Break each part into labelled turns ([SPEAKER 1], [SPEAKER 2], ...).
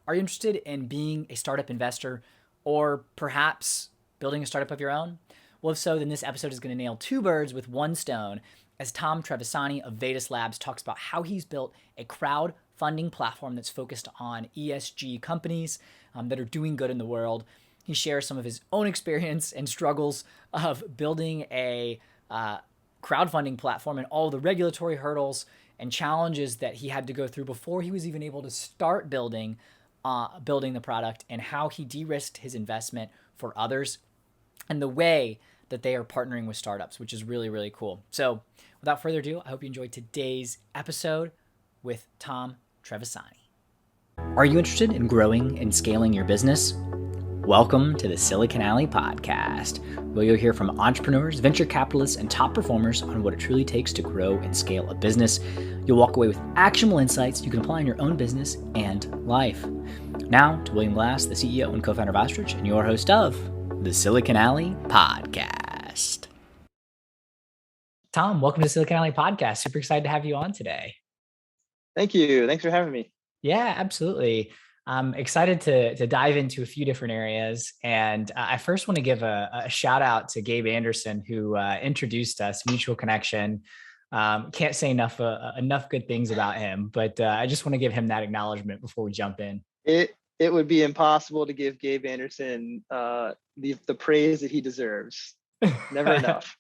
[SPEAKER 1] Are you interested in being a startup investor or perhaps building a startup of your own? Well, if so, then this episode is going to nail two birds with one stone as Tom Trevisani of Vedas Labs talks about how he's built a crowdfunding platform that's focused on ESG companies that are doing good in the world. He shares some of his own experience and struggles of building a crowdfunding platform and all the regulatory hurdles and challenges that he had to go through before he was even able to start building the product, and how he de-risked his investment for others and the way that they are partnering with startups, which is really, really cool. So without further ado, I hope you enjoyed today's episode with Tom Trevisani. Are you interested in growing and scaling your business? Welcome to the Silicon Alley Podcast, where you'll hear from entrepreneurs, venture capitalists, and top performers on what it truly takes to grow and scale a business. You'll walk away with actionable insights you can apply in your own business and life. Now to William Glass, the CEO and co-founder of Ostrich, and your host of the Silicon Alley Podcast. Tom, welcome to Silicon Alley Podcast. Super excited to have you on today.
[SPEAKER 2] Thank you. Thanks for having me.
[SPEAKER 1] Yeah, absolutely. I'm excited to dive into a few different areas. And I first want to give a shout out to Gabe Anderson, who introduced us, mutual connection. Can't say enough good things about him, but I just want to give him that acknowledgement before we jump in.
[SPEAKER 2] It would be impossible to give Gabe Anderson the praise that he deserves. Never enough.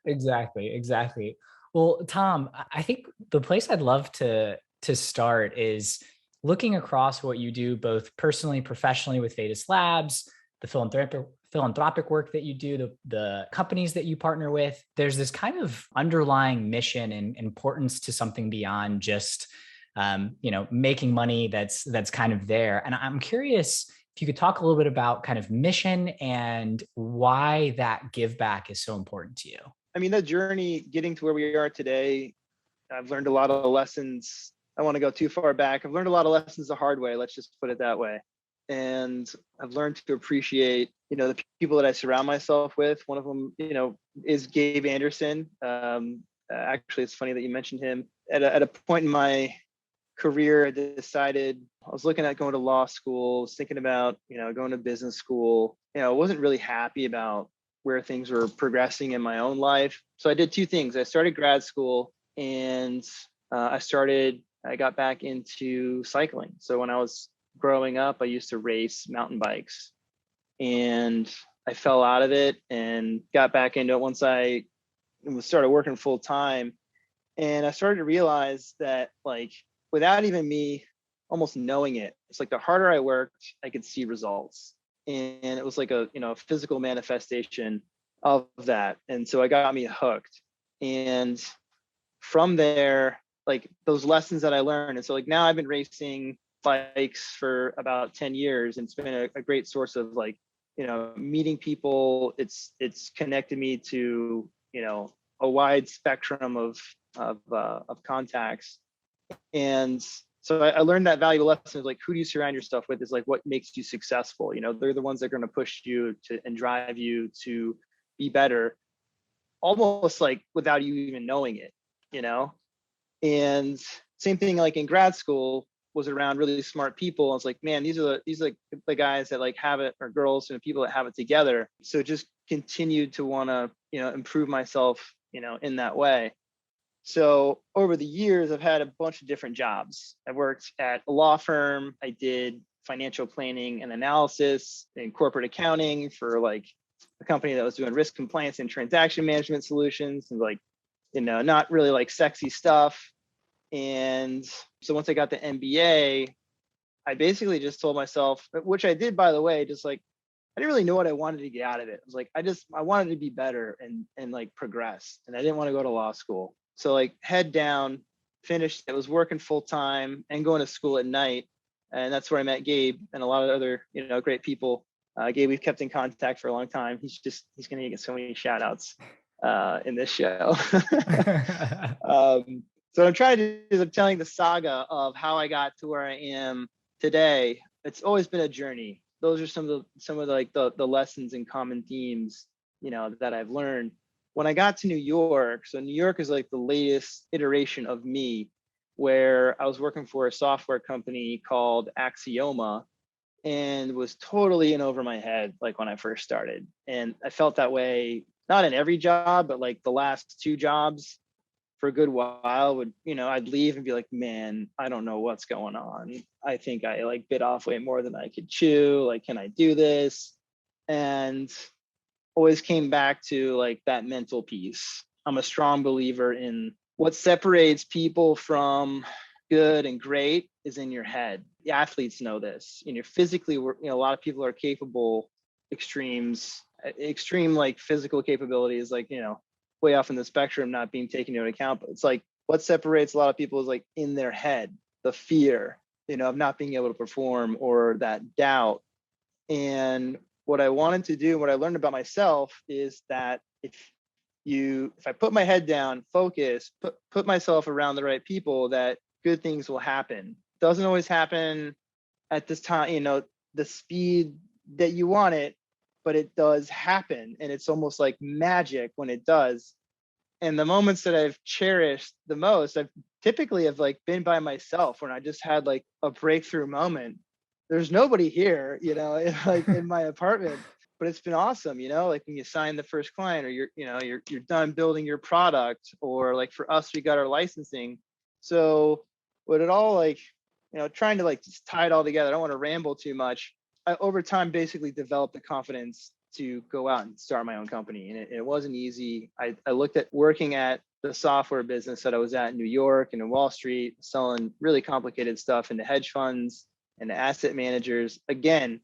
[SPEAKER 1] Exactly. Well, Tom, I think the place I'd love to start is looking across what you do, both personally, professionally with Vedas Labs, the philanthropic work that you do, the companies that you partner with. There's this kind of underlying mission and importance to something beyond just, making money that's kind of there. And I'm curious if you could talk a little bit about kind of mission and why that give back is so important to you.
[SPEAKER 2] I mean, that journey getting to where we are today, I've learned a lot of lessons. I want to go too far back. I've learned a lot of lessons the hard way. Let's just put it that way. And I've learned to appreciate, the people that I surround myself with. One of them, is Gabe Anderson. Actually, it's funny that you mentioned him. At a point in my career, I decided I was looking at going to law school, was thinking about, going to business school. I wasn't really happy about where things were progressing in my own life. So I did two things. I started grad school and I got back into cycling. So when I was growing up, I used to race mountain bikes, and I fell out of it and got back into it once I started working full time. And I started to realize that, like, without even me almost knowing it, it's like the harder I worked, I could see results. And it was like a physical manifestation of that. And so it got me hooked. And from there, like, those lessons that I learned. And so, like, now I've been racing bikes for about 10 years, and it's been a great source of, like, meeting people. It's connected me to, a wide spectrum of contacts. And so I learned that valuable lesson of, like, who do you surround yourself with is, like, what makes you successful. They're the ones that are going to push you to and drive you to be better, almost like without you even knowing it, And same thing, like, in grad school, was around really smart people. I was like, man, these are the guys that, like, have it, or girls, and people that have it together. So just continued to want to, improve myself, in that way. So over the years, I've had a bunch of different jobs. I worked at a law firm. I did financial planning and analysis and corporate accounting for, like, a company that was doing risk compliance and transaction management solutions, and, like, not really, like, sexy stuff. And so once I got the MBA, I basically just told myself, which I did, by the way, just, like, I didn't really know what I wanted to get out of it. I was like, I wanted to be better and like progress. And I didn't want to go to law school. So, like, head down, finished. I was working full time and going to school at night. And that's where I met Gabe and a lot of other, great people. Gabe, we've kept in contact for a long time. He's going to get so many shout outs in this show. So I'm trying to do, I'm telling the saga of how I got to where I am today. It's always been a journey. Those are some of the lessons and common themes, that I've learned. When I got to New York, so New York is like the latest iteration of me. where I was working for a software company called Axioma, and was totally in over my head like when I first started. And I felt that way, not in every job, but like the last 2 jobs for a good while would, I'd leave and be like, man, I don't know what's going on. I think I like bit off way more than I could chew. Like, can I do this? And always came back to like that mental piece. I'm a strong believer in what separates people from good and great is in your head. The athletes know this. Physically, a lot of people are capable, extreme like physical capabilities, like, way off in the spectrum, not being taken into account. But it's like what separates a lot of people is like in their head, the fear, of not being able to perform, or that doubt. And what I wanted to do, what I learned about myself is that if I put my head down, focus, put myself around the right people, that good things will happen. Doesn't always happen at this time, the speed that you want it, but it does happen. And it's almost like magic when it does. And the moments that I've cherished the most, I've typically have like been by myself, when I just had like a breakthrough moment. There's nobody here, in my apartment, but it's been awesome, like when you sign the first client, or you're done building your product, or like for us, we got our licensing. So what it all like, trying to like just tie it all together, I don't want to ramble too much. I over time basically developed the confidence to go out and start my own company. And it wasn't easy. I looked at working at the software business that I was at in New York and in Wall Street, selling really complicated stuff into hedge funds and asset managers. Again,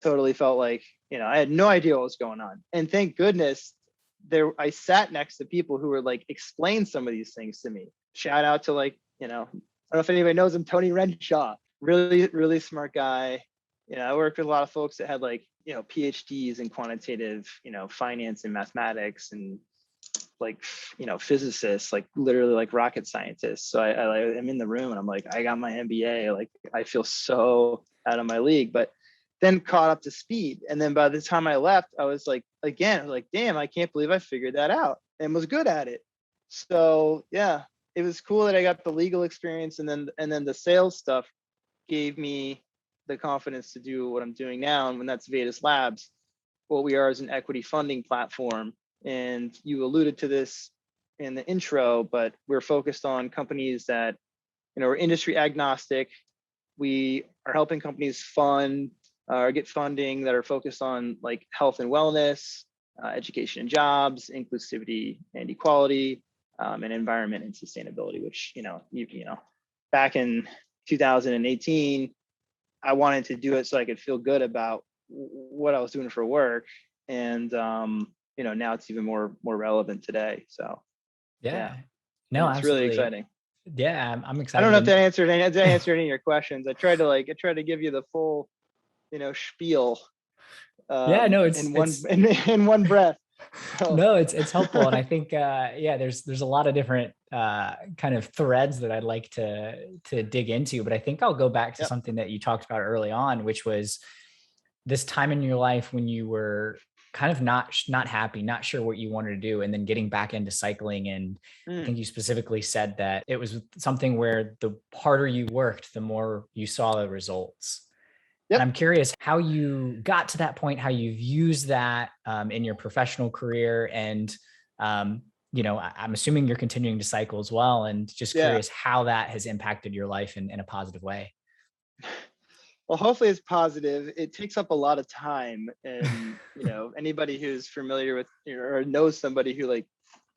[SPEAKER 2] totally felt like, I had no idea what was going on. And thank goodness I sat next to people who were like, explain some of these things to me. Shout out to like, I don't know if anybody knows him, Tony Renshaw, really, really smart guy. I worked with a lot of folks that had like, PhDs in quantitative, finance and mathematics, and like, physicists, like literally like rocket scientists. So I'm in the room and I'm like, I got my MBA. Like, I feel so out of my league, but then caught up to speed. And then by the time I left, I was like, damn, I can't believe I figured that out and was good at it. So yeah, it was cool that I got the legal experience, and then the sales stuff gave me the confidence to do what I'm doing now. And when that's Vedas Labs, what we are is an equity funding platform. And you alluded to this in the intro, but we're focused on companies that, are industry agnostic. We are helping companies fund or get funding that are focused on like health and wellness, education and jobs, inclusivity and equality, and environment and sustainability, which, back in 2018, I wanted to do it so I could feel good about what I was doing for work. And, now it's even more relevant today. So
[SPEAKER 1] Yeah.
[SPEAKER 2] and
[SPEAKER 1] No,
[SPEAKER 2] it's really
[SPEAKER 1] absolutely.
[SPEAKER 2] exciting.
[SPEAKER 1] Yeah, I'm
[SPEAKER 2] I
[SPEAKER 1] excited.
[SPEAKER 2] don't know if that answered any of your questions. I tried to give you the full, spiel,
[SPEAKER 1] Yeah, no,
[SPEAKER 2] in one breath. So.
[SPEAKER 1] No, it's helpful. And I think, there's a lot of different kind of threads that I'd like to dig into, but I think I'll go back to
[SPEAKER 2] Yep.
[SPEAKER 1] something that you talked about early on, which was this time in your life when you were kind of not happy, not sure what you wanted to do, and then getting back into cycling. And I think you specifically said that it was something where the harder you worked, the more you saw the results.
[SPEAKER 2] Yep.
[SPEAKER 1] And I'm curious how you got to that point, how you've used that in your professional career. And, I'm assuming you're continuing to cycle as well. And just curious how that has impacted your life in a positive way.
[SPEAKER 2] Well, hopefully it's positive. It takes up a lot of time. And, anybody who's familiar with or knows somebody who like,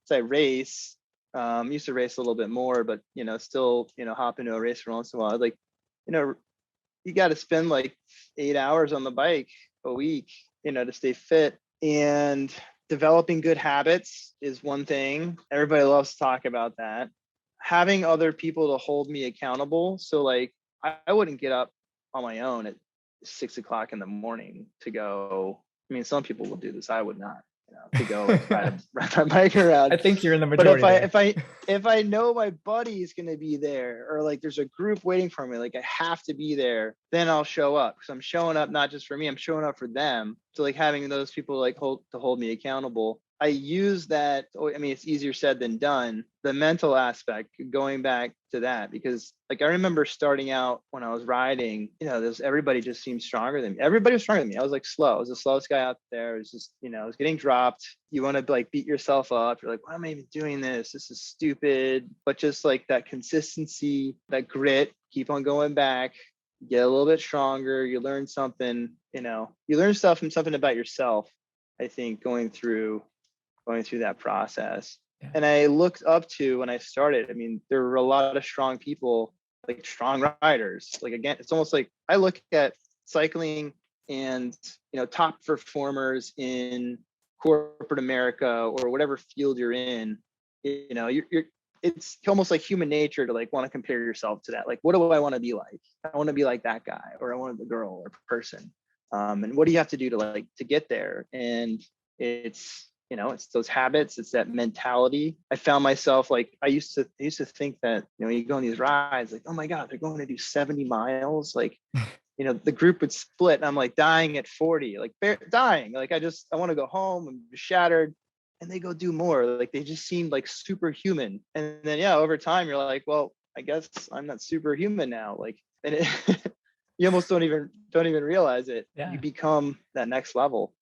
[SPEAKER 2] say, race, used to race a little bit more, but, still, hop into a race for once in a while. Like, you got to spend like 8 hours on the bike a week, to stay fit. And developing good habits is one thing. Everybody loves to talk about that. Having other people to hold me accountable. So like, I wouldn't get up on my own at 6 o'clock in the morning to go. I mean, some people will do this. I would not, to go like, ride my bike around.
[SPEAKER 1] I think you're in the majority.
[SPEAKER 2] But if I know my buddy is going to be there, or like there's a group waiting for me, like I have to be there, then I'll show up, because I'm showing up not just for me, I'm showing up for them. So like having those people like hold me accountable. I use that. I mean, it's easier said than done. The mental aspect, going back to that, because like I remember starting out when I was riding, everybody just seemed stronger than me. Everybody was stronger than me. I was like slow. I was the slowest guy out there. It was just, I was getting dropped. You want to like beat yourself up. You're like, why am I even doing this? This is stupid. But just like that consistency, that grit, keep on going back, get a little bit stronger. You learn something, you learn something about yourself, I think, going through that process. Yeah. And I looked up to when I started, I mean, there were a lot of strong people, like strong riders. Like, again, it's almost like I look at cycling and, top performers in corporate America or whatever field you're in, it's almost like human nature to like want to compare yourself to that. Like, what do I want to be like? I want to be like that guy, or I want to be the girl or person. And what do you have to do to get there? And it's those habits, it's that mentality. I found myself like, I used to think that, you go on these rides, like, oh my God, they're going to do 70 miles. Like, the group would split and I'm like dying at 40, like dying. Like, I want to go home. I'm shattered. And they go do more. Like, they just seemed like superhuman. And then, over time you're like, well, I guess I'm not superhuman now. Like, and you almost don't even realize it. Yeah. You become that next level.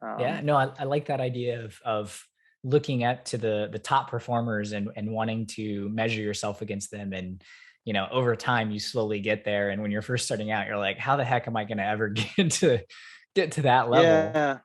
[SPEAKER 1] I like that idea of looking at to the top performers and wanting to measure yourself against them. And, over time you slowly get there. And when you're first starting out, you're like, how the heck am I going to ever get to that level?
[SPEAKER 2] Yeah.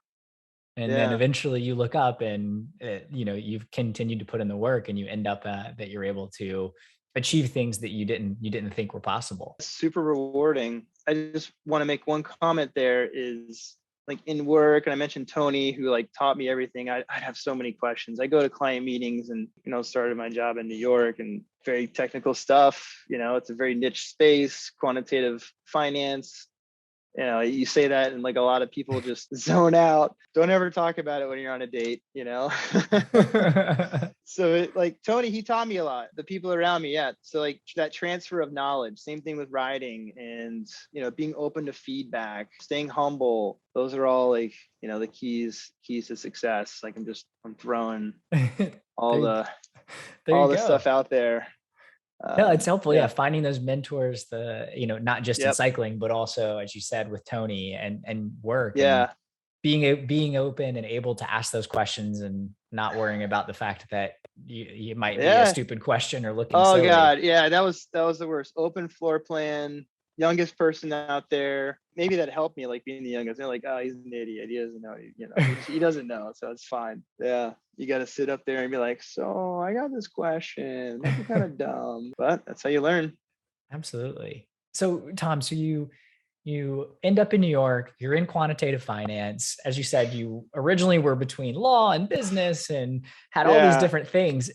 [SPEAKER 1] And then eventually you look up and, you've continued to put in the work and you end up that you're able to achieve things that you didn't think were possible.
[SPEAKER 2] Super rewarding. I just want to make one comment there is, like, in work, and I mentioned Tony, who like taught me everything. I'd have so many questions. I go to client meetings and, started my job in New York, and very technical stuff. It's a very niche space, quantitative finance. You say that and like a lot of people just zone out. Don't ever talk about it when you're on a date, So like Tony, he taught me a lot, the people around me. Yeah. So like that transfer of knowledge, same thing with writing and, being open to feedback, staying humble. Those are all like, the keys to success. Like I'm throwing all the stuff out there.
[SPEAKER 1] No, it's helpful. Yeah. Finding those mentors, not just in cycling, but also, as you said, with Tony and work.
[SPEAKER 2] Yeah.
[SPEAKER 1] And being open and able to ask those questions and not worrying about the fact that you might be a stupid question or looking silly.
[SPEAKER 2] Oh God. Yeah. That was the worst. Open floor plan, youngest person out there. Maybe that helped me, like being the youngest. They're like, oh, he's an idiot. He doesn't know, he doesn't know. So it's fine. Yeah. You got to sit up there and be like, so I got this question. That's kind of dumb, but that's how you learn.
[SPEAKER 1] Absolutely. So Tom, you end up in New York, you're in quantitative finance. As you said, you originally were between law and business and had all these different things.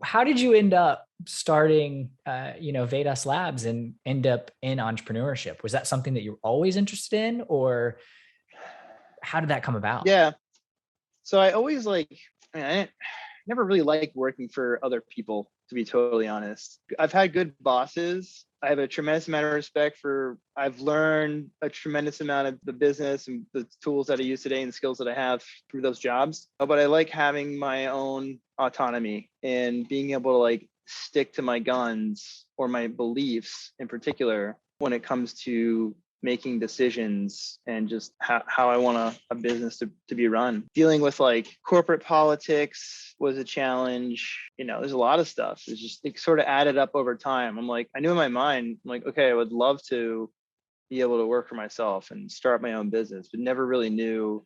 [SPEAKER 1] How did you end up starting, Vedas Labs and end up in entrepreneurship? Was that something that you were always interested in, or how did that come about?
[SPEAKER 2] Yeah. So I always I never really liked working for other people, to be totally honest. I've had good bosses. I have a tremendous amount of respect I've learned a tremendous amount of the business and the tools that I use today and the skills that I have through those jobs. But I like having my own autonomy and being able to like stick to my guns or my beliefs in particular when it comes to making decisions and just how I want a business to be run. Dealing with like corporate politics was a challenge. There's a lot of stuff. It sort of added up over time. I'm like, I knew in my mind, I'm like, okay, I would love to be able to work for myself and start my own business, but never really knew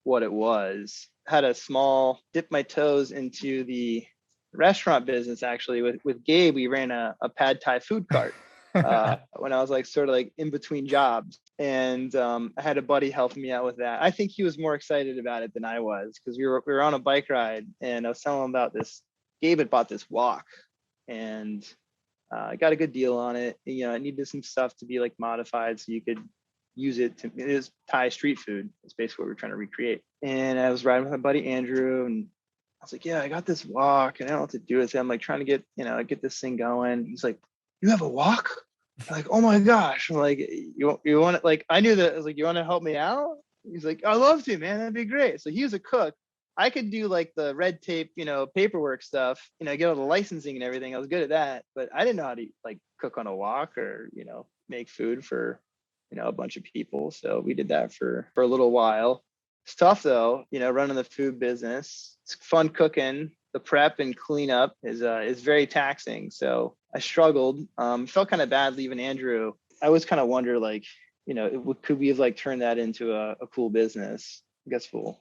[SPEAKER 2] what it was. Had a small dip my toes into the restaurant business. Actually, with Gabe, we ran a pad thai food cart. When I was like sort of like in between jobs, and I had a buddy helping me out with that. I think he was more excited about it than I was, because we were on a bike ride and I was telling him about this. Gabe had bought this wok and I got a good deal on it. It needed some stuff to be like modified so you could use it it is Thai street food. It's basically what we're trying to recreate. And I was riding with my buddy Andrew, and I was like, yeah, I got this wok and I don't know what to do with it. I'm like trying to get this thing going. He's like, you have a wok? I'm like, oh my gosh. I'm like, you want it? Like, I knew that. I was like, you want to help me out? He's like, I'd love to, man. That'd be great. So he was a cook. I could do like the red tape, paperwork stuff, get all the licensing and everything. I was good at that, but I didn't know how to like cook on a wok or, make food for, a bunch of people. So we did that for a little while. It's tough though, running the food business. It's fun cooking. The prep and cleanup is very taxing. So I struggled. Felt kind of bad leaving Andrew. I always kind of wonder like, could we have like turned that into a cool business? I guess we'll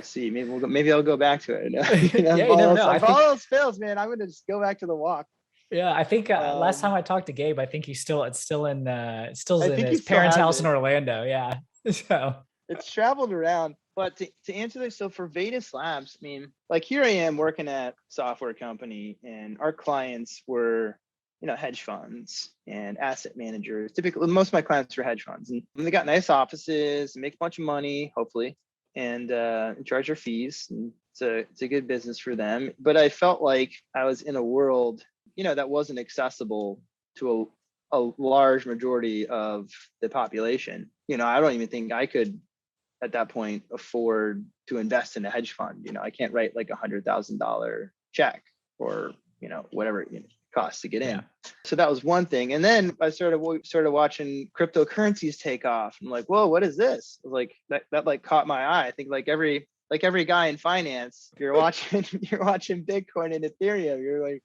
[SPEAKER 2] see. Maybe I'll go back to it.
[SPEAKER 1] Yeah, you never know.
[SPEAKER 2] If all else fails, man, I'm gonna just go back to the walk.
[SPEAKER 1] Yeah, I think last time I talked to Gabe, I think it's still in
[SPEAKER 2] I think he
[SPEAKER 1] his
[SPEAKER 2] still
[SPEAKER 1] parents'
[SPEAKER 2] has
[SPEAKER 1] house in
[SPEAKER 2] it.
[SPEAKER 1] Orlando. Yeah, so
[SPEAKER 2] It's traveled around. But to answer this, so for Vedas Labs, I mean, like here I am working at a software company, and our clients were, hedge funds and asset managers. Typically, most of my clients were hedge funds, and they got nice offices and make a bunch of money, hopefully, and charge their fees. And it's a good business for them. But I felt like I was in a world, that wasn't accessible to a large majority of the population. I don't even think I could at that point afford to invest in a hedge fund. I can't write like $100,000 check or, whatever it costs to get in.
[SPEAKER 1] Yeah.
[SPEAKER 2] So that was one thing. And then I started watching cryptocurrencies take off. I'm like, whoa, what is this? Like that like caught my eye. I think like every guy in finance, if you're watching Bitcoin and Ethereum, you're like,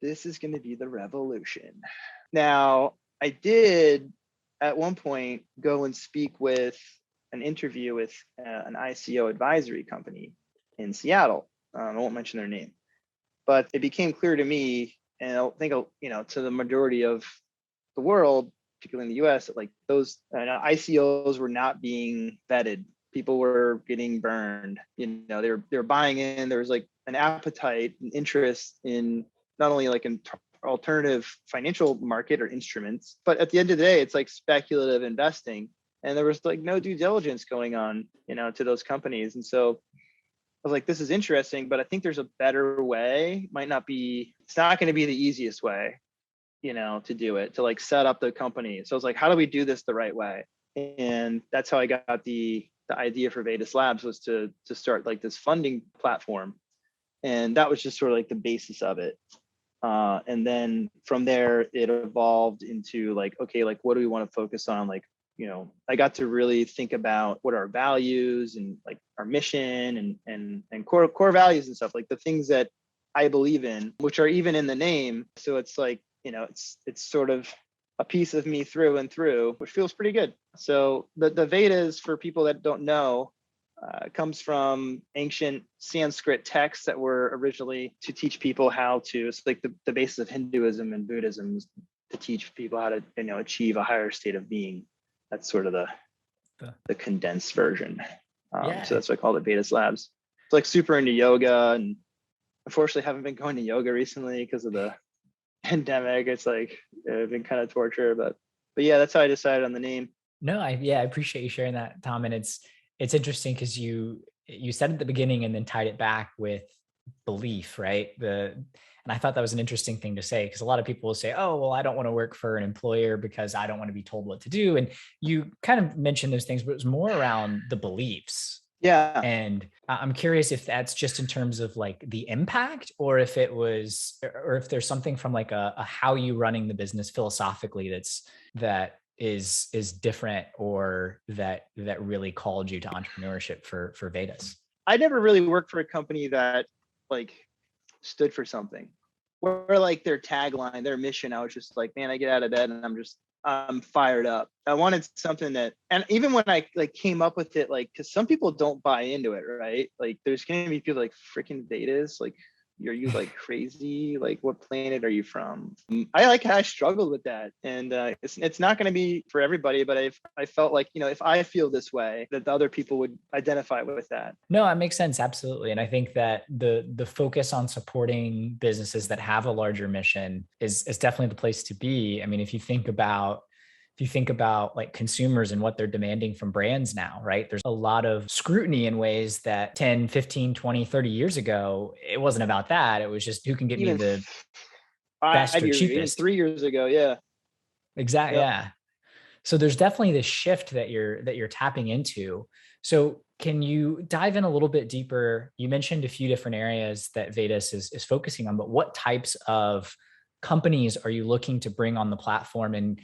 [SPEAKER 2] this is going to be the revolution. Now, I did at one point go and speak with an interview with an ICO advisory company in Seattle. I won't mention their name, but it became clear to me, and I think, to the majority of the world, particularly in the US, that like those ICOs were not being vetted. People were getting burned. They were buying in. There was like an appetite and interest in not only like an alternative financial market or instruments, but at the end of the day, it's like speculative investing. And there was like no due diligence going on, to those companies. And so I was like, this is interesting, but I think there's a better way. It's not going to be the easiest way, to do it, to like set up the company. So I was like, how do we do this the right way? And that's how I got the idea for Vedas Labs, was to start like this funding platform. And that was just sort of like the basis of it. And then from there, it evolved into like, okay, like what do we want to focus on? Like, I got to really think about what our values and like our mission and core values and stuff, like the things that I believe in, which are even in the name. So it's like, it's sort of a piece of me through and through, which feels pretty good. So the Vedas, for people that don't know, comes from ancient Sanskrit texts that were originally to teach people how to, it's like the basis of Hinduism and Buddhism, to teach people how to, achieve a higher state of being. That's sort of the condensed version. So that's why I called it Vedas Labs. It's like super into yoga, and unfortunately haven't been going to yoga recently because of the pandemic. It's like been kind of torture, but yeah, that's how I decided on the name.
[SPEAKER 1] No, I appreciate you sharing that, Tom. And it's interesting because you said at the beginning and then tied it back with belief, right? And I thought that was an interesting thing to say, because a lot of people will say, oh, well, I don't want to work for an employer because I don't want to be told what to do. And you kind of mentioned those things, but it was more around the beliefs.
[SPEAKER 2] Yeah.
[SPEAKER 1] And I'm curious if that's just in terms of like the impact, or if there's something from like a how you running the business philosophically that is different, or that really called you to entrepreneurship for Vedas.
[SPEAKER 2] I never really worked for a company that like stood for something, or like their tagline, their mission. I was just like, man, I get out of bed and I'm fired up. I wanted something that, and even when I like came up with it, like, cause some people don't buy into it, right? Like there's going to be people like, freaking Vedas, like, are you like crazy? Like, what planet are you from? I struggled with that, and it's not going to be for everybody. But I felt like, if I feel this way, that the other people would identify with that.
[SPEAKER 1] No, that makes sense, absolutely. And I think that the focus on supporting businesses that have a larger mission is definitely the place to be. I mean, if you think about like consumers and what they're demanding from brands now, right? There's a lot of scrutiny in ways that 10, 15, 20, 30 years ago, it wasn't about that. It was just who can get me the best or cheapest.
[SPEAKER 2] Even 3 years ago. Yeah.
[SPEAKER 1] Exactly. Yep. Yeah. So there's definitely this shift that you're tapping into. So Can you dive in a little bit deeper? You mentioned a few different areas that Vedas is focusing on, but what types of companies are you looking to bring on the platform? And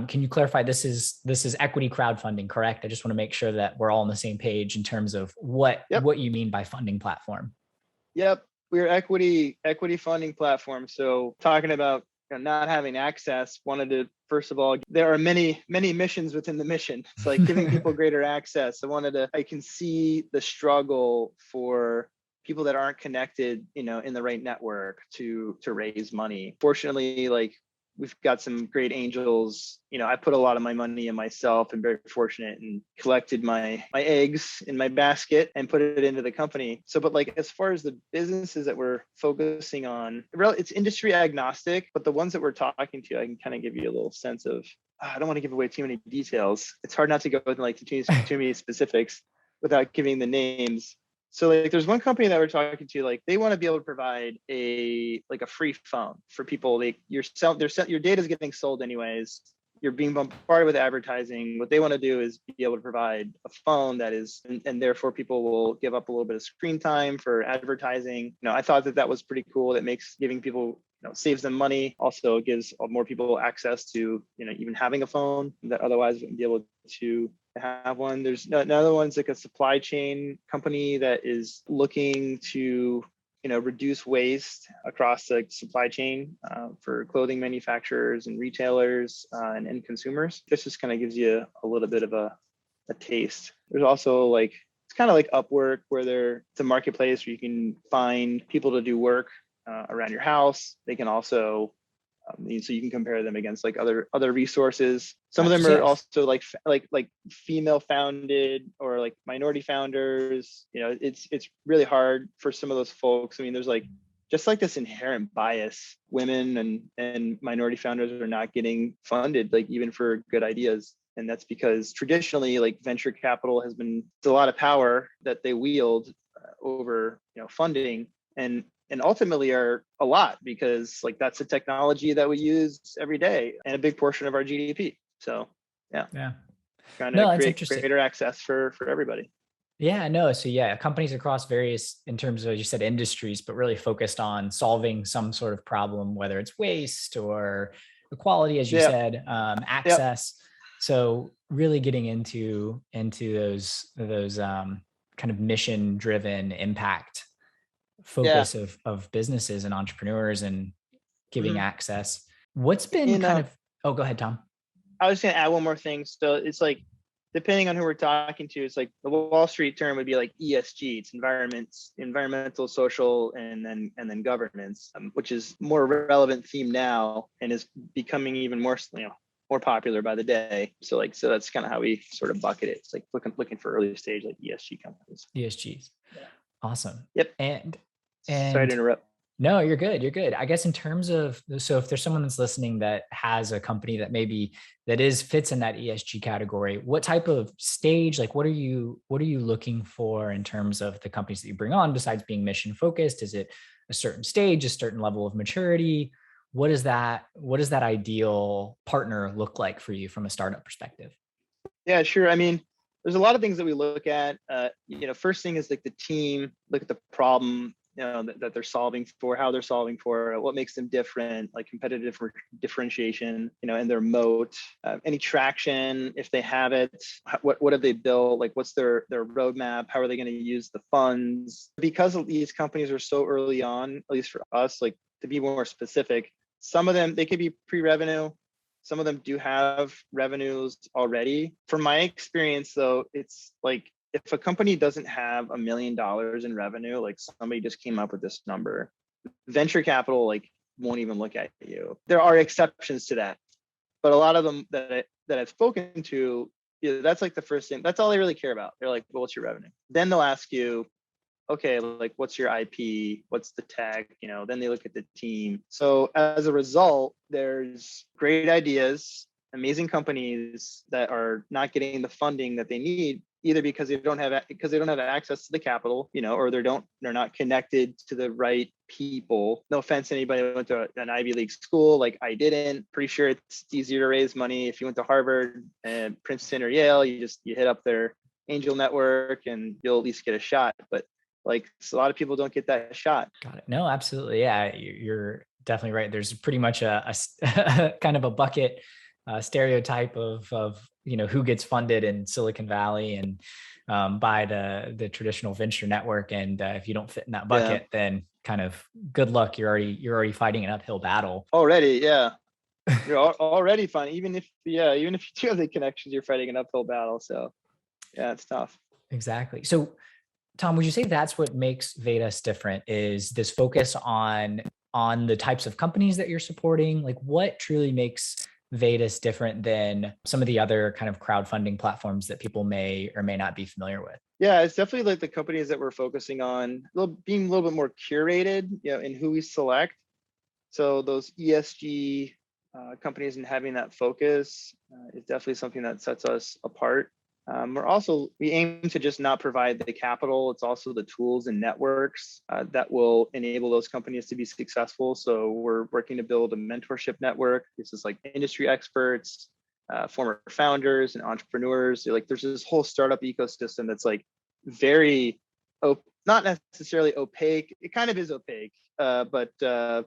[SPEAKER 1] can you clarify, this is equity crowdfunding, correct? I just want to make sure that we're all on the same page in terms of what
[SPEAKER 2] Yep.
[SPEAKER 1] you mean by funding platform.
[SPEAKER 2] Yep. We're equity funding platform. So talking about not having access, wanted to, first of all, there are many missions within the mission. It's like giving people greater access. I can see the struggle for people that aren't connected, in the right network to raise money. Fortunately, like we've got some great angels. I put a lot of my money in myself and very fortunate and collected my eggs in my basket and put it into the company. So, but like, as far as the businesses that we're focusing on, it's industry agnostic, but the ones that we're talking to, I can kind of give you a little sense of, I don't want to give away too many details. It's hard not to go into like too many specifics without giving the names. So like there's one company that we're talking to, like they want to be able to provide a free phone for people. Your data is getting sold anyways. You're being bombarded with advertising. What they want to do is be able to provide a phone that is, and therefore people will give up a little bit of screen time for advertising. I thought that was pretty cool. That makes giving people, saves them money. Also gives more people access to, even having a phone that otherwise wouldn't be able to have one. There's another one's like a supply chain company that is looking to, reduce waste across the supply chain for clothing manufacturers and retailers and end consumers. This just kind of gives you a little bit of a taste. There's also like, it's kind of like Upwork, where it's a marketplace where you can find people to do work around your house. They can also so you can compare them against like other resources. Some of them are also like female founded or like minority founders. It's really hard for some of those folks. I mean, there's like just like this inherent bias. Women and minority founders are not getting funded, like even for good ideas. And that's because traditionally, like venture capital has been, it's a lot of power that they wield over, funding. And ultimately are a lot, because like that's the technology that we use every day and a big portion of our GDP. So yeah. Trying to create greater access for everybody.
[SPEAKER 1] Yeah, no. So yeah, companies across various, in terms of, as you said, industries, but really focused on solving some sort of problem, whether it's waste or equality, as you said, access. So really getting into those kind of mission driven impact focus of businesses and entrepreneurs and giving access. What's been go ahead, Tom.
[SPEAKER 2] I was going to add one more thing. So it's like, depending on who we're talking to, it's like the Wall Street term would be like ESG. It's environmental, social, and then governance, which is more relevant theme now and is becoming even more, more popular by the day. So that's kind of how we sort of bucket it. It's like looking for early stage like ESG companies.
[SPEAKER 1] ESGs. Yeah. Awesome.
[SPEAKER 2] Yep.
[SPEAKER 1] And
[SPEAKER 2] sorry to interrupt.
[SPEAKER 1] No, you're good. You're good. I guess in terms of, so if there's someone that's listening that has a company that fits in that ESG category, what type of stage, like what are you looking for in terms of the companies that you bring on besides being mission focused? Is it a certain stage, a certain level of maturity? What does that ideal partner look like for you from a startup perspective?
[SPEAKER 2] Yeah, sure. I mean, there's a lot of things that we look at. First thing is like the team, look at the problem, that they're solving for, how they're solving for, what makes them different, like competitive differentiation, and their moat, any traction, if they have it, what have they built, like what's their roadmap, how are they going to use the funds? Because these companies are so early on, at least for us, like to be more specific, some of them, they could be pre-revenue. Some of them do have revenues already. From my experience though, it's like, if a company doesn't have $1 million in revenue, like somebody just came up with this number, venture capital like won't even look at you. There are exceptions to that, but a lot of them that I've spoken to, that's like the first thing. That's all they really care about. They're like, well, what's your revenue? Then they'll ask you, okay, like what's your IP? What's the tech? Then they look at the team. So as a result, there's great ideas, amazing companies that are not getting the funding that they need, either because they don't have access to the capital, or they're not connected to the right people. No offense to anybody who went to an Ivy League school, like I didn't. Pretty sure it's easier to raise money if you went to Harvard and Princeton or Yale. You hit up their angel network and you'll at least get a shot. But like a lot of people don't get that shot.
[SPEAKER 1] Got it. No, absolutely. Yeah, you're definitely right. There's pretty much a kind of a bucket stereotype of who gets funded in Silicon Valley and by the traditional venture network. And if you don't fit in that bucket, then kind of good luck. You're already fighting an uphill battle
[SPEAKER 2] already. Yeah, you're already fine. Even if you do have the connections, you're fighting an uphill battle. So yeah, it's tough.
[SPEAKER 1] Exactly. So Tom, would you say that's what makes Vedas different, is this focus on the types of companies that you're supporting? Like, what truly makes Vedas different than some of the other kind of crowdfunding platforms that people may or may not be familiar with?
[SPEAKER 2] Yeah, it's definitely like the companies that we're focusing on, being a little bit more curated, in who we select. So those ESG companies and having that focus is definitely something that sets us apart. We aim to just not provide the capital. It's also the tools and networks that will enable those companies to be successful. So we're working to build a mentorship network. This is like industry experts, former founders and entrepreneurs. There's this whole startup ecosystem that's like very, not necessarily opaque. It kind of is opaque, but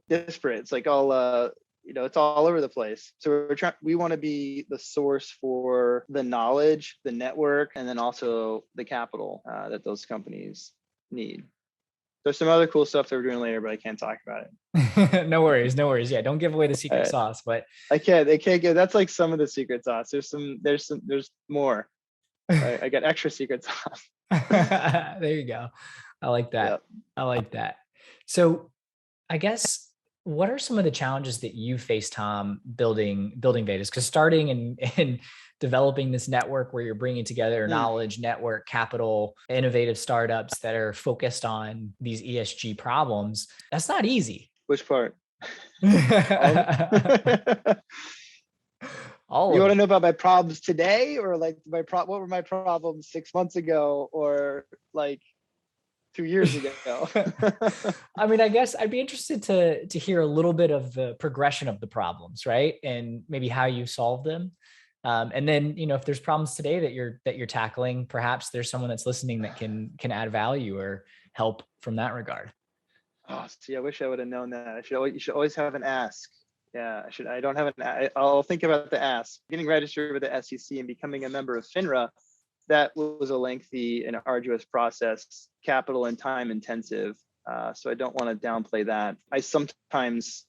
[SPEAKER 2] disparate. It's like all it's all over the place. So we want to be the source for the knowledge, the network, and then also the capital that those companies need. There's some other cool stuff that we're doing later, but I can't talk about
[SPEAKER 1] it. No worries. Yeah, don't give away the secret sauce. But
[SPEAKER 2] I can't give. That's like some of the secret sauce. There's more. I got extra secret sauce.
[SPEAKER 1] There you go. I like that. Yep. I like that. So I guess, what are some of the challenges that you face, Tom, building Vedas? Because starting and developing this network where you're bringing together knowledge, network, capital, innovative startups that are focused on these ESG problems, that's not easy.
[SPEAKER 2] Which part?
[SPEAKER 1] All
[SPEAKER 2] you want to know about my problems today, or like what were my problems 6 months ago, or like 2 years ago?
[SPEAKER 1] I mean, I guess I'd be interested to hear a little bit of the progression of the problems, right? And maybe how you solve them. And then, if there's problems today that you're tackling, perhaps there's someone that's listening that can add value or help from that regard.
[SPEAKER 2] Oh, see, I wish I would have known that. You should always have an ask. Yeah, I don't have I'll think about the ask. Getting registered with the SEC and becoming a member of FINRA, that was a lengthy and arduous process, capital and time intensive. So I don't want to downplay that. I sometimes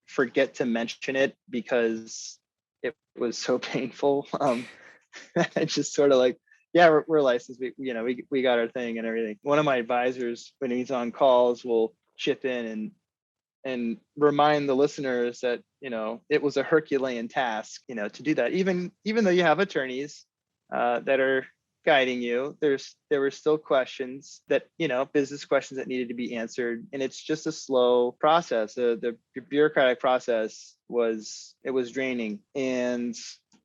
[SPEAKER 2] forget to mention it because it was so painful. I just sort of like, yeah, we're licensed. We got our thing and everything. One of my advisors, when he's on calls, will chip in and remind the listeners that, it was a Herculean task, to do that. Even though you have attorneys that are guiding you, there were still questions that, business questions that needed to be answered. And it's just a slow process. The bureaucratic process was draining. And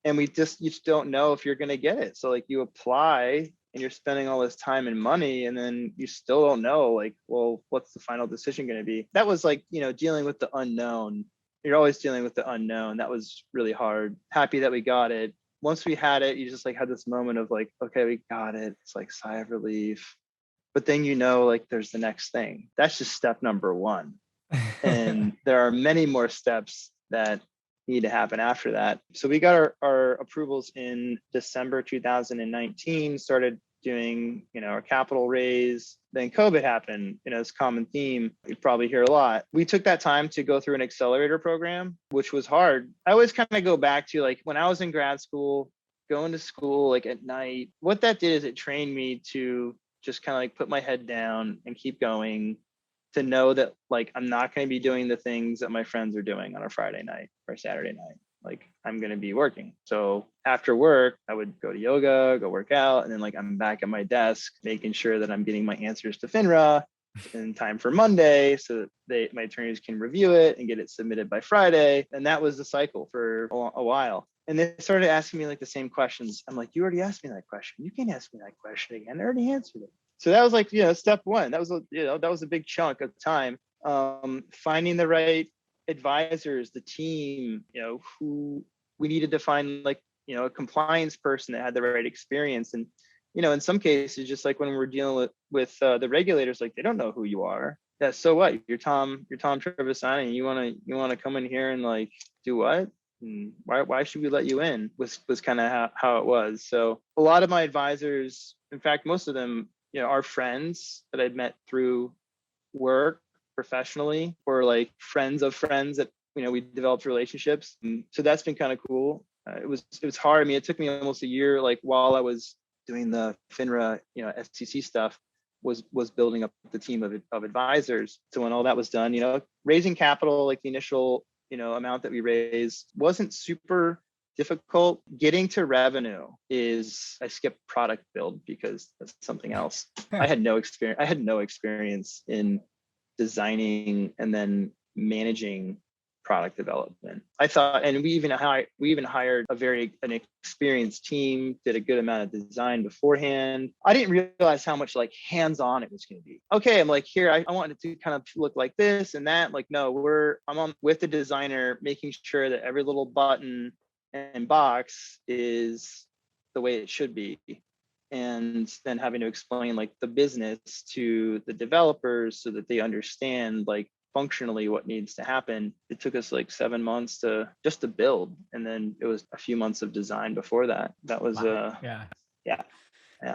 [SPEAKER 2] you just don't know if you're going to get it. So like you apply and you're spending all this time and money, and then you still don't know, like, well, what's the final decision going to be? That was like, dealing with the unknown. You're always dealing with the unknown. That was really hard. Happy that we got it. Once we had it, you just like had this moment of like, okay, we got it. It's like sigh of relief. But then, like there's the next thing. That's just step number one. And there are many more steps that need to happen after that. So we got our approvals in December 2019, started doing, our capital raise. Then COVID happened, it's a common theme. You probably hear a lot. We took that time to go through an accelerator program, which was hard. I always kind of go back to like when I was in grad school, going to school like at night. What that did is it trained me to just kind of like put my head down and keep going, to know that like I'm not going to be doing the things that my friends are doing on a Friday night or Saturday night. Like I'm going to be working. So after work, I would go to yoga, go work out, and then like I'm back at my desk, making sure that I'm getting my answers to FINRA in time for Monday, so that my attorneys can review it and get it submitted by Friday. And that was the cycle for a while. And they started asking me like the same questions. I'm like, you already asked me that question. You can't ask me that question again. I already answered it. So that was like, step one. That was a big chunk of time. Finding the right advisors, the team, who we needed to find like, a compliance person that had the right experience. And in some cases, just like when we're dealing with the regulators, like they don't know who you are. Yeah, so what? You're Tom Trevisani, and you wanna come in here and like do what? And why should we let you in? Was kind of how it was. So a lot of my advisors, in fact, most of them, are friends that I'd met through work professionally, or like friends of friends that we developed relationships. And so that's been kind of cool. It was hard. I mean, it took me almost a year, like while I was doing the FINRA, SEC stuff, was building up the team of advisors. So when all that was done, raising capital, like the initial, amount that we raised wasn't super difficult. Getting to revenue I skipped product build because that's something else. I had no experience in designing and then managing product development. I thought, and we even hired an experienced team, did a good amount of design beforehand. I didn't realize how much like hands-on it was going to be. Okay, I'm like, here, I want it to kind of look like this and that. Like, no, I'm on with the designer, making sure that every little button and box is the way it should be. And then having to explain like the business to the developers so that they understand like functionally what needs to happen. It took us like 7 months to build, and then it was a few months of design before that. That was
[SPEAKER 1] Wow.
[SPEAKER 2] yeah.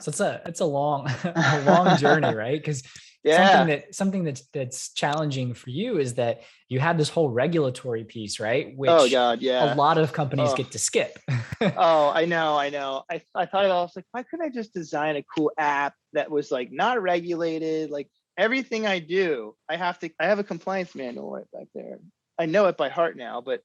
[SPEAKER 1] So it's a long a long journey, right? Because something that's challenging for you is that you had this whole regulatory piece, right? Which
[SPEAKER 2] oh God, yeah.
[SPEAKER 1] A lot of companies get to skip.
[SPEAKER 2] Oh, I know. I thought I was like, why couldn't I just design a cool app that was like not regulated? Like everything I do, I have a compliance manual right back there. I know it by heart now, but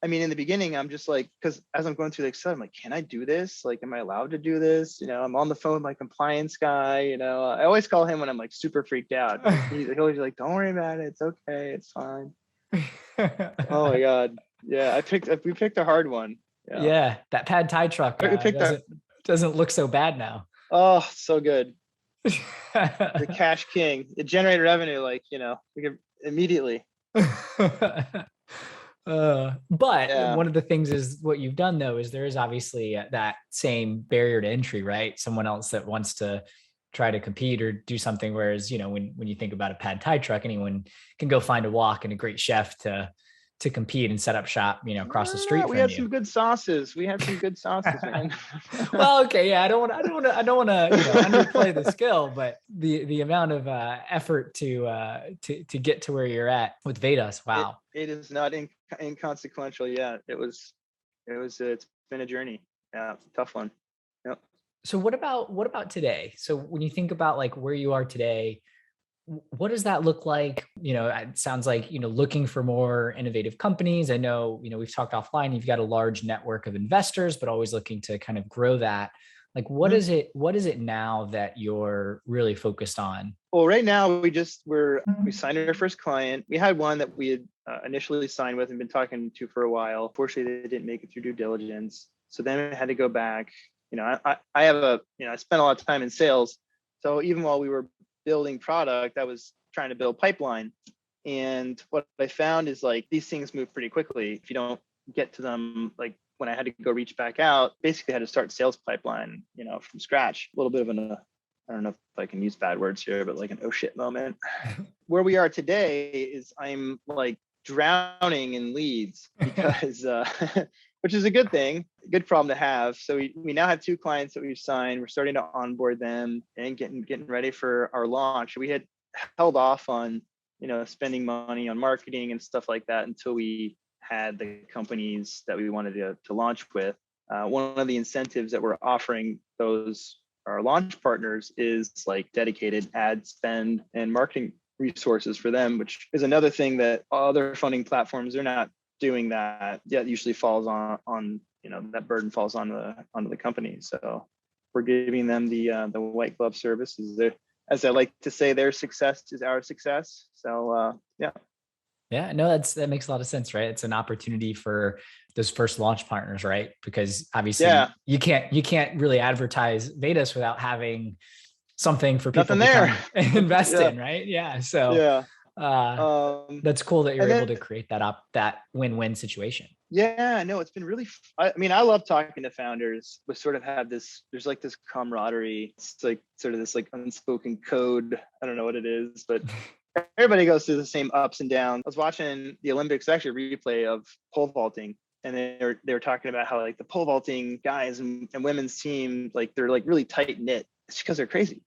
[SPEAKER 2] I mean, in the beginning, I'm just like, because as I'm going through the Excel, I'm like, can I do this? Like, am I allowed to do this? I'm on the phone with my compliance guy. I always call him when I'm like super freaked out. He's always like, don't worry about it. It's okay. It's fine. Oh my God. Yeah. We picked a hard one.
[SPEAKER 1] Yeah. That pad Thai truck doesn't look so bad now.
[SPEAKER 2] Oh, so good. The cash king. It generated revenue, like, we could immediately.
[SPEAKER 1] One of the things is what you've done though, is there is obviously that same barrier to entry, right? Someone else that wants to try to compete or do something. Whereas, when you think about a pad Thai truck, anyone can go find a wok and a great chef to compete and set up shop, across the street.
[SPEAKER 2] We had some good sauces. Man.
[SPEAKER 1] Well, okay. Yeah. I don't want to, underplay the skill, but the amount of effort to get to where you're at with Vedas. Wow.
[SPEAKER 2] It is not inconsequential. Yeah. It's been a journey. Yeah. It's a tough one. Yep.
[SPEAKER 1] So what about today? So when you think about like where you are today, what does that look like? It sounds like, looking for more innovative companies. I know, we've talked offline, you've got a large network of investors, but always looking to kind of grow that. Like, what is it now that you're really focused on?
[SPEAKER 2] Well, right now we signed our first client. We had one that we had initially signed with and been talking to for a while. Fortunately, they didn't make it through due diligence. So then I had to go back. I spent a lot of time in sales. So even while we were building product, I was trying to build pipeline. And what I found is like these things move pretty quickly. If you don't get to them, like when I had to go reach back out, basically had to start sales pipeline, from scratch. A little bit of I don't know if I can use bad words here, but like an oh shit moment. Where we are today is I'm like drowning in leads because, which is a good thing, good problem to have. So we now have 2 clients that we've signed. We're starting to onboard them and getting ready for our launch. We had held off on, spending money on marketing and stuff like that until we had the companies that we wanted to launch with. One of the incentives that we're offering our launch partners is like dedicated ad spend and marketing resources for them, which is another thing that other funding platforms, they're not doing that. That usually falls on that burden falls onto the company. So we're giving them the white glove services. As I like to say, their success is our success. So yeah.
[SPEAKER 1] Yeah, no, that makes a lot of sense, right? It's an opportunity for those first launch partners, right? Because obviously you can't really advertise Vedas without having something for people to invest in, right? Yeah. So that's cool that you're able to create that win-win situation.
[SPEAKER 2] Yeah, no, it's been really, I mean, I love talking to founders. We sort of have this, there's like this camaraderie. It's like sort of this like unspoken code. I don't know what it is, but everybody goes through the same ups and downs. I was watching the Olympics, actually a replay of pole vaulting. And they were talking about how like the pole vaulting guys and women's team, like they're like really tight knit. It's because they're crazy.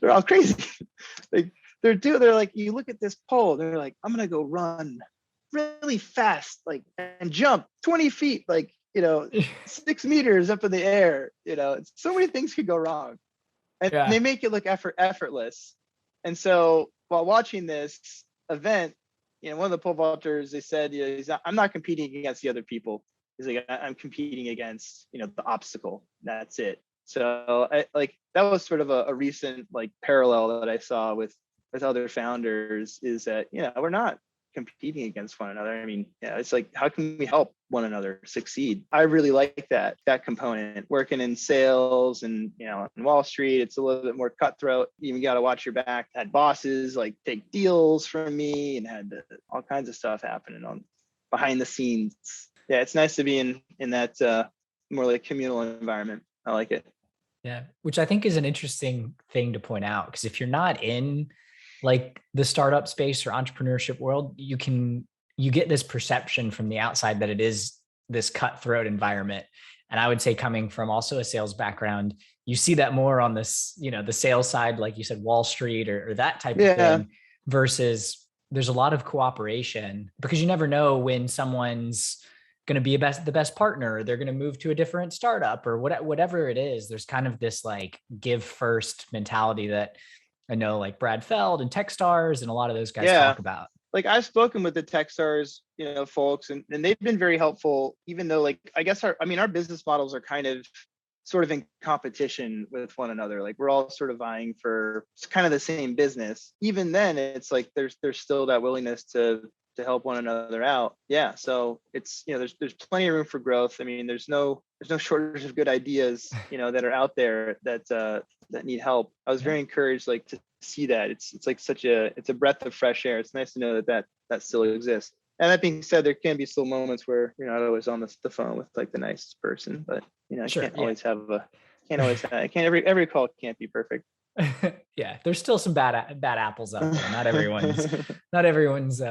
[SPEAKER 2] They're all crazy. Like they're like, you look at this pole, they're like, I'm gonna go run really fast, like, and jump 20 feet, like, 6 meters up in the air. So many ththings could go wrong, and
[SPEAKER 1] Yeah.
[SPEAKER 2] they make it look effortless. And so while watching this event, one of the pole vaulters, they said, I'm not competing against the other people. He's like, I'm competing against, the obstacle. That's it. So that was sort of a recent like parallel that I saw with other founders, is that, we're not competing against one another. I mean, it's like, how can we help one another succeed? I really like that component. Working in sales and, on Wall Street, it's a little bit more cutthroat. You even got to watch your back. Had bosses like take deals from me, and had all kinds of stuff happening on behind the scenes. Yeah, it's nice to be in that more like communal environment. I like it.
[SPEAKER 1] Yeah, which I think is an interesting thing to point out, because if you're not in like the startup space or entrepreneurship world, you get this perception from the outside that it is this cutthroat environment. And I would say, coming from also a sales background, you see that more on this, the sales side, like you said, Wall Street or that type of thing, versus there's a lot of cooperation, because you never know when someone's going to be the best partner, or they're going to move to a different startup, or whatever it is. There's kind of this like give first mentality that I know like Brad Feld and Techstars and a lot of those guys talk about.
[SPEAKER 2] Like, I've spoken with the Techstars, folks, and they've been very helpful, even though, like, I guess our business models are kind of sort of in competition with one another. Like, we're all sort of vying for kind of the same business. Even then, it's like there's still that willingness to help one another out. Yeah. So it's, there's plenty of room for growth. I mean, there's no shortage of good ideas, that are out there that need help. I was very encouraged, like, to see that. It's like it's a breath of fresh air. It's nice to know that still exists. And that being said, there can be still moments where you're not always on the phone with like the nicest person, but every call can't be perfect.
[SPEAKER 1] Yeah, there's still some bad apples out there. Not everyone's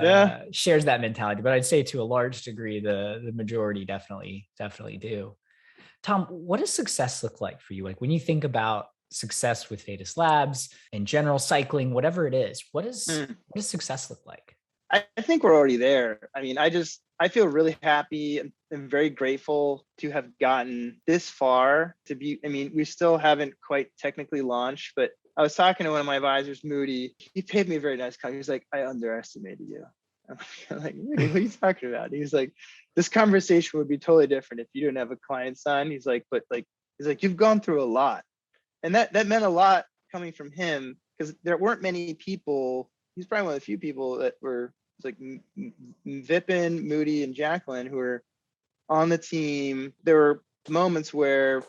[SPEAKER 1] shares that mentality, but I'd say to a large degree, the majority definitely do. Tom, what does success look like for you? Like, when you think about success with Vedas Labs in general, cycling, whatever it is, what does success look like?
[SPEAKER 2] I think we're already there. I mean, I feel really happy and very grateful to have gotten this far. We still haven't quite technically launched, but I was talking to one of my advisors, Moody. He paid me a very nice comment. He was like, I underestimated you. I'm like, Moody, what are you talking about? He was like, this conversation would be totally different if you didn't have a client sign. He's like, you've gone through a lot. And that meant a lot coming from him, because there weren't many people. He's probably one of the few people that were like Vipin, Moody, and Jacqueline, who were on the team. There were moments where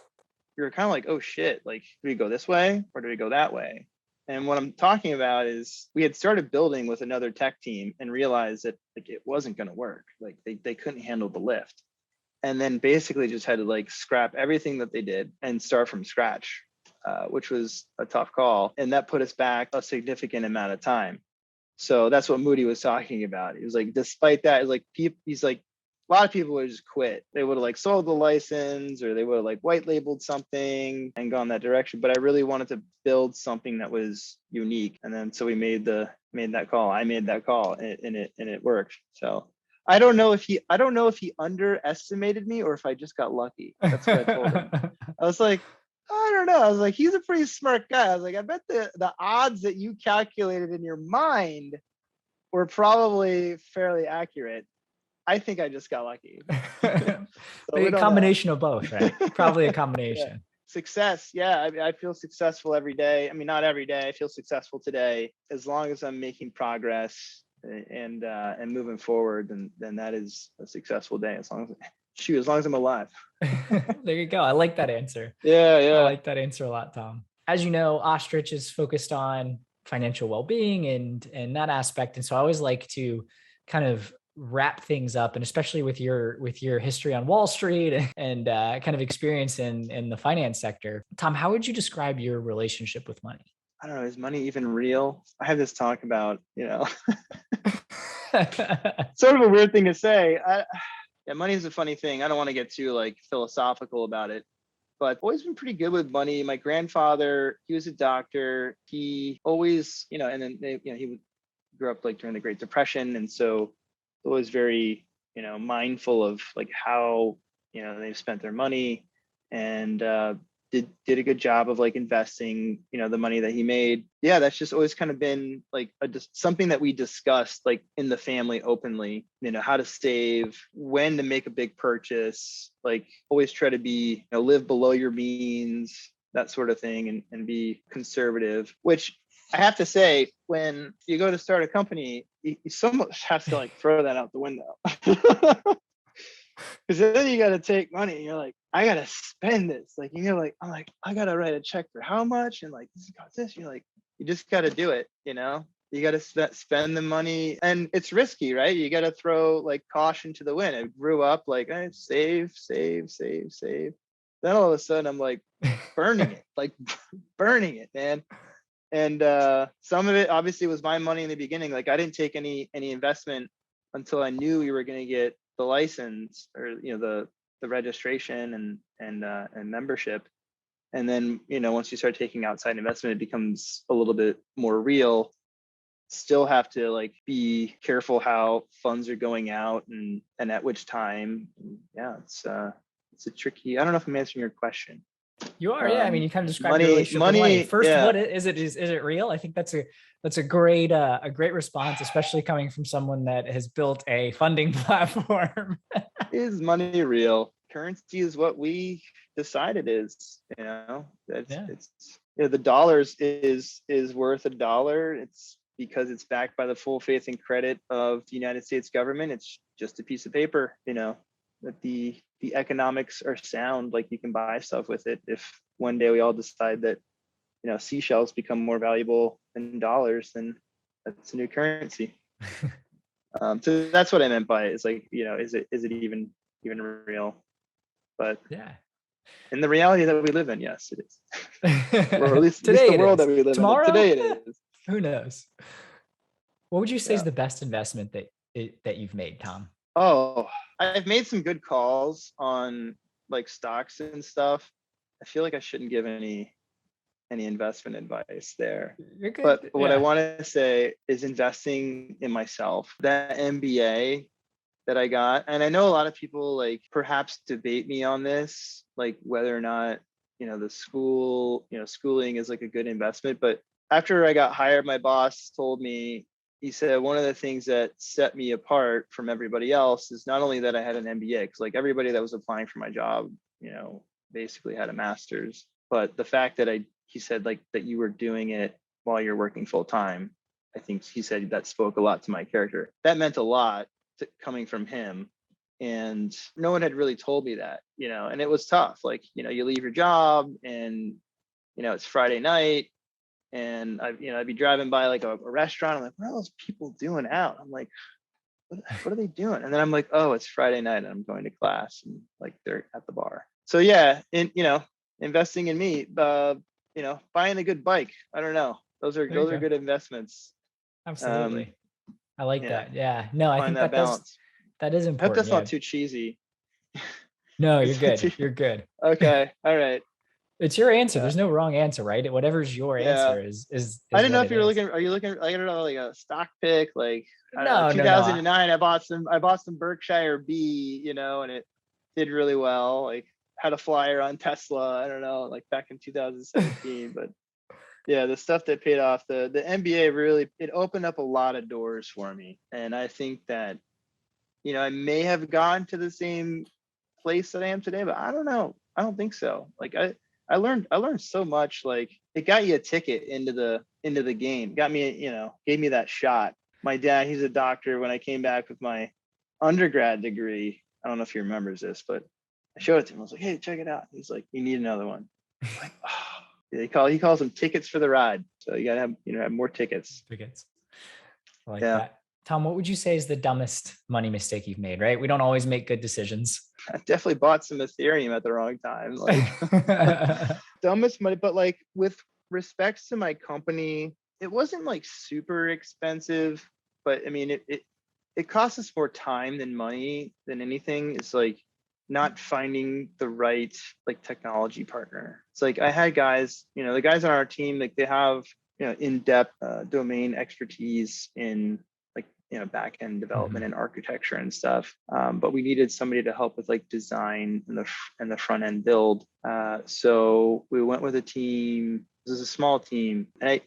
[SPEAKER 2] you were kind of like, oh shit, like, do we go this way or do we go that way? And what I'm talking about is, we had started building with another tech team and realized that like it wasn't going to work. Like they couldn't handle the lift. And then basically just had to like scrap everything that they did and start from scratch, which was a tough call. And that put us back a significant amount of time. So that's what Moody was talking about. He was like, despite that, he's like, a lot of people would just quit. They would have like sold the license, or they would have like white labeled something and gone that direction. But I really wanted to build something that was unique. And then so we made that call. I made that call, and it worked. So I don't know if he underestimated me or if I just got lucky. That's what I told him. I was like, I don't know. I was like, he's a pretty smart guy. I was like, I bet the odds that you calculated in your mind were probably fairly accurate. I think I just got lucky.
[SPEAKER 1] A combination of both, right? Probably a combination.
[SPEAKER 2] Yeah. Success. Yeah. I feel successful every day. I mean, not every day. I feel successful today. As long as I'm making progress and moving forward, then that is a successful day. As long as I'm alive.
[SPEAKER 1] There you go. I like that answer.
[SPEAKER 2] Yeah.
[SPEAKER 1] I like that answer a lot, Tom. As you know, Ostrich is focused on financial well-being and that aspect. And so I always like to kind of wrap things up, and especially with your history on Wall Street and kind of experience in the finance sector, Tom, how would you describe your relationship with money?
[SPEAKER 2] I don't know, is money even real? I have this talk about, sort of a weird thing to say. Yeah, money is a funny thing. I don't want to get too like philosophical about it, but I've always been pretty good with money. My grandfather, he was a doctor. He always, and then he would grew up like during the Great Depression, and so always very, mindful of like how they've spent their money, and did a good job of like investing, the money that he made. Yeah, that's just always kind of been like something that we discussed like in the family openly, how to save, when to make a big purchase, like always try to be, live below your means, that sort of thing, and be conservative, which I have to say, when you go to start a company, you somewhat have to like throw that out the window. Because then you got to take money and you're like, I got to spend this. Like, I'm like, I got to write a check for how much? And like, this costs this. You're like, you just got to do it, You got to spend the money, and it's risky, right? You got to throw like caution to the wind. I grew up like, I save. Then all of a sudden I'm like burning it, man. And some of it obviously was my money in the beginning. Like I didn't take any investment until I knew we were going to get the license, or the registration and membership. And then once you start taking outside investment, it becomes a little bit more real. Still have to like be careful how funds are going out and at which time. Yeah, it's a tricky. I don't know if I'm answering your question.
[SPEAKER 1] You are, yeah. I mean, you kind of described your relationship with money. First, yeah. What is it? Is it real? I think that's a great response, especially coming from someone that has built a funding platform.
[SPEAKER 2] Is money real? Currency is what we decide it is. It's the dollars is worth $1. It's because it's backed by the full faith and credit of the United States government. It's just a piece of paper. That the economics are sound, like you can buy stuff with it. If one day we all decide that seashells become more valuable than dollars, then that's a new currency. So that's what I meant by it. It's like, is it even real? But yeah, in the reality that we live in, yes, it is. Or at least the world that we live in. Today it is.
[SPEAKER 1] Who knows? What would you say is the best investment that you've made, Tom?
[SPEAKER 2] Oh, I've made some good calls on like stocks and stuff. I feel like I shouldn't give any investment advice there.
[SPEAKER 1] You're good.
[SPEAKER 2] But what I want to say is investing in myself. That MBA that I got, and I know a lot of people like perhaps debate me on this, like whether or not, the schooling is like a good investment. But after I got hired, my boss told me, he said, one of the things that set me apart from everybody else is not only that I had an MBA, because like everybody that was applying for my job, basically had a master's, but the fact that he said like that you were doing it while you're working full time. I think he said that spoke a lot to my character. That meant a lot coming from him. And no one had really told me that, and it was tough. Like, you leave your job and, it's Friday night, and I'd be driving by like a restaurant. I'm like, what are those people doing out? I'm like, what are they doing? And then I'm like, oh, it's Friday night and I'm going to class, and like they're at the bar. So yeah, investing in me, buying a good bike. I don't know. Those are good investments.
[SPEAKER 1] Absolutely. I like that. Yeah. No, I think that
[SPEAKER 2] balance.
[SPEAKER 1] That is important.
[SPEAKER 2] I hope that's not too cheesy.
[SPEAKER 1] No, you're good. You're good.
[SPEAKER 2] Okay. All right.
[SPEAKER 1] It's your answer. There's no wrong answer, right? Whatever's your answer is I
[SPEAKER 2] didn't know if you were looking. Are you looking? I don't know, like a stock pick. Like
[SPEAKER 1] no,
[SPEAKER 2] 2009, no. I bought some Berkshire B, and it did really well. Like had a flyer on Tesla. I don't know, like back in 2017. But yeah, the stuff that paid off, the MBA really, it opened up a lot of doors for me, and I think that I may have gone to the same place that I am today, but I don't know. I don't think so. Like I learned so much. Like it got you a ticket into the game. Got me, gave me that shot. My dad, he's a doctor. When I came back with my undergrad degree, I don't know if he remembers this, but I showed it to him. I was like, hey, check it out. He's like, you need another one. I'm like, oh. He calls them tickets for the ride. So you gotta have more tickets.
[SPEAKER 1] I like that. Tom, what would you say is the dumbest money mistake you've made, right? We don't always make good decisions.
[SPEAKER 2] I definitely bought some Ethereum at the wrong time. Like dumbest money, but like with respects to my company, it wasn't like super expensive, but I mean it costs us more time than money than anything. It's like not finding the right like technology partner. It's like I had guys, the guys on our team, like they have in-depth domain expertise in like back end development and architecture and stuff, but we needed somebody to help with like design and the front end build. So we went with a team. This is a small team, and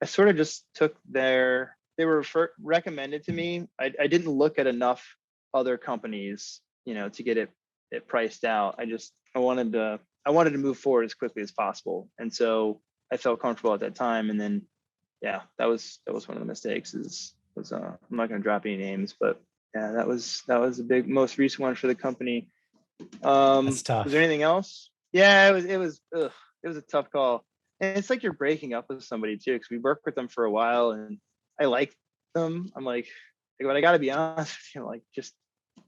[SPEAKER 2] I sort of just took they were recommended to me. I didn't look at enough other companies to get it priced out. I wanted to move forward as quickly as possible, and so I felt comfortable at that time. And then that was one of the mistakes. I'm not going to drop any names, but yeah, that was the big most recent one for the company.
[SPEAKER 1] That's tough.
[SPEAKER 2] Was there anything else? Yeah, it was a tough call. And it's like you're breaking up with somebody too, because we worked with them for a while and I like them. I'm like, but I got to be honest with you, like just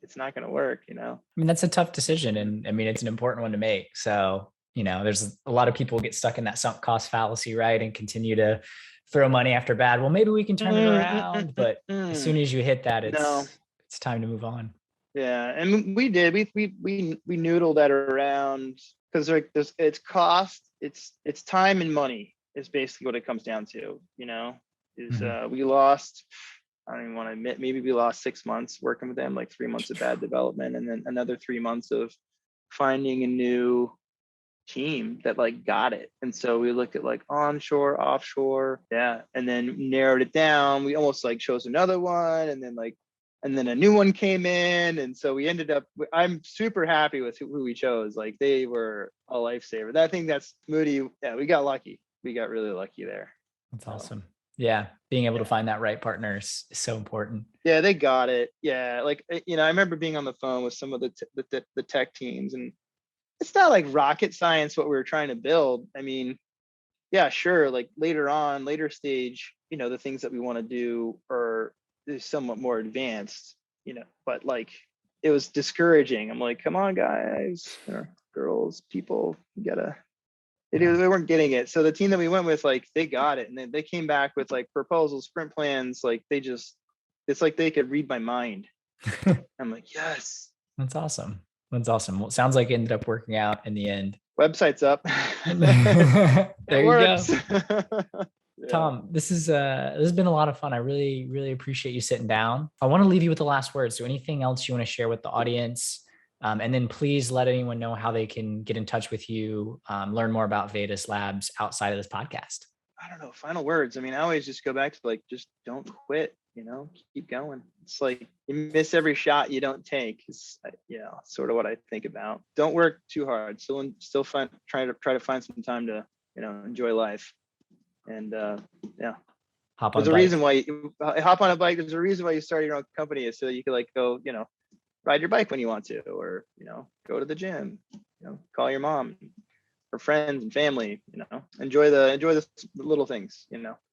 [SPEAKER 2] it's not going to work,
[SPEAKER 1] I mean, that's a tough decision, and I mean, it's an important one to make. So, there's a lot of people get stuck in that sunk cost fallacy, right? And continue to throw money after bad. Well, maybe we can turn it around, but as soon as you hit that, it's time to move on.
[SPEAKER 2] Yeah, and we did. We noodled that around because like it's cost, it's time and money is basically what it comes down to. We lost. I don't even want to admit, maybe we lost 6 months working with them, like 3 months of bad development, and then another 3 months of finding a new team that like got it. And so we looked at like onshore, offshore, and then narrowed it down. We almost like chose another one, and then a new one came in, and so we ended up. I'm super happy with who we chose. Like they were a lifesaver. I think that's Moody. Yeah, we got lucky. We got really lucky there.
[SPEAKER 1] That's awesome. Yeah, being able to find that right partner is so important.
[SPEAKER 2] Yeah, they got it. Yeah, like I remember being on the phone with some of the tech teams, and it's not like rocket science what we were trying to build. I mean, yeah, sure. Like later stage, the things that we want to do is somewhat more advanced, but like it was discouraging. I'm like, come on, guys, girls, people, you gotta. They weren't getting it. So the team that we went with, like, they got it, and then they came back with like proposals, sprint plans. Like it's like they could read my mind. I'm like, yes,
[SPEAKER 1] that's awesome. Well, it sounds like it ended up working out in the end.
[SPEAKER 2] Website's up.
[SPEAKER 1] There you go. Tom, this has been a lot of fun. I really, really appreciate you sitting down. I want to leave you with the last words. So anything else you want to share with the audience? And then please let anyone know how they can get in touch with you, learn more about Vedas Labs outside of this podcast.
[SPEAKER 2] I don't know. Final words. I mean, I always just go back to like, just don't quit, keep going. It's like you miss every shot you don't take is, sort of what I think about. Don't work too hard. Still try to find some time to, enjoy life. And
[SPEAKER 1] hop on
[SPEAKER 2] there's a reason why you hop on a bike. There's a reason why you started your own company is so that you could like go, ride your bike when you want to, or, go to the gym, call your mom or friends and family, enjoy the little things,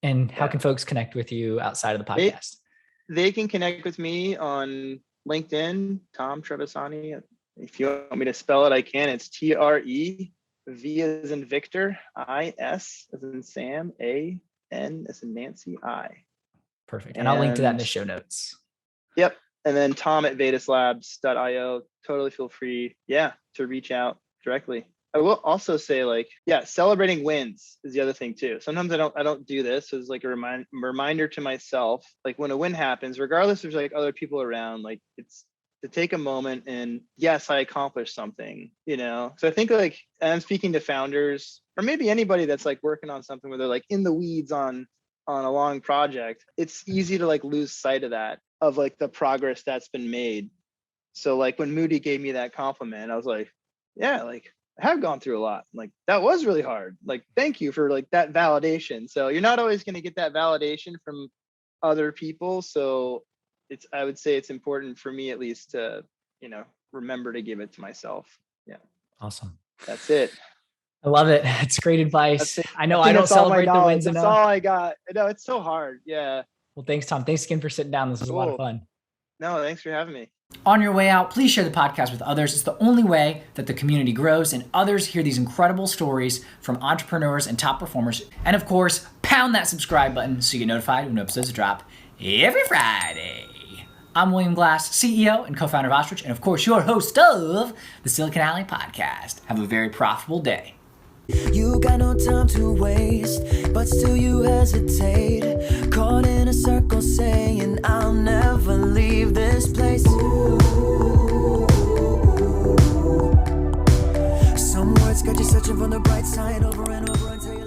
[SPEAKER 1] And how can folks connect with you outside of the podcast?
[SPEAKER 2] They can connect with me on LinkedIn, Tom Trevisani. If you want me to spell it, I can. It's TRE, V as in Victor, IS as in Sam, AN as in Nancy, I.
[SPEAKER 1] Perfect. And I'll link to that in the show notes.
[SPEAKER 2] Yep. And then Tom at VedasLabs.io. Totally feel free, to reach out directly. I will also say, like, celebrating wins is the other thing too. Sometimes I don't do this as like a reminder to myself. Like when a win happens, regardless if there's like other people around, like it's to take a moment and yes, I accomplished something, So I think like, and I'm speaking to founders or maybe anybody that's like working on something where they're like in the weeds on a long project. It's easy to like lose sight of that, of like the progress that's been made. So like when Moody gave me that compliment, I was like, yeah, like I have gone through a lot. Like that was really hard. Like, thank you for like that validation. So you're not always going to get that validation from other people. So I would say it's important for me at least to, remember to give it to myself. Yeah.
[SPEAKER 1] Awesome.
[SPEAKER 2] That's it.
[SPEAKER 1] I love it. It's great advice. I know I don't celebrate the wins enough.
[SPEAKER 2] That's all I got. No, it's so hard. Yeah.
[SPEAKER 1] Well, thanks, Tom. Thanks again for sitting down. This was a lot of
[SPEAKER 2] Cool.
[SPEAKER 1] fun.
[SPEAKER 2] No, thanks for having me.
[SPEAKER 1] On your way out, please share the podcast with others. It's the only way that the community grows and others hear these incredible stories from entrepreneurs and top performers. And of course, pound that subscribe button so you get notified when new episodes drop every Friday. I'm William Glass, CEO and co-founder of Ostrich, and of course, your host of the Silicon Alley Podcast. Have a very profitable day.
[SPEAKER 3] You got no time to waste, but still you hesitate. Caught in a circle saying, I'll never leave this place. Some words got you searching for the bright side over and over until you